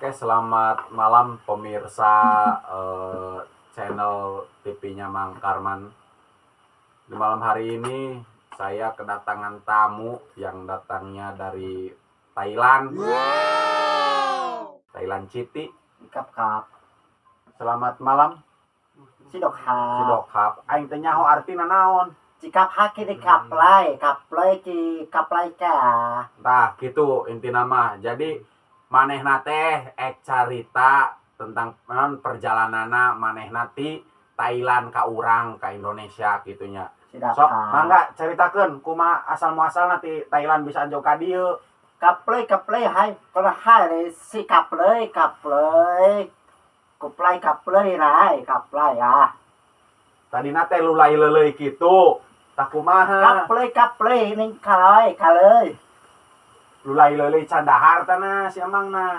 Oke, selamat malam pemirsa channel TV-nya Mang Karman. Di malam hari ini saya kedatangan tamu yang datangnya dari Thailand. Thailand City. ครับ Selamat malam. Sidok Sidok hap. Aing teh nyaho artina naon? Jika haki di kaplay ki kaplay ka. Tah, gitu inti nama. Jadi manehna teh carita tentang perjalanana manehna ti Thailand ka urang ka Indonesia gitunya. Sok mangga ceritakeun kumaha asal muasal nanti Thailand bisa anjok ka dieu. Kaplay hai kana hai si kaplay kuplay rai kaplay ah. Tadina teh lulai leuleuy kitu. Tah kumaha? Kaplay ning kalay. Lulai leuleuy can dahar tanah si amangna.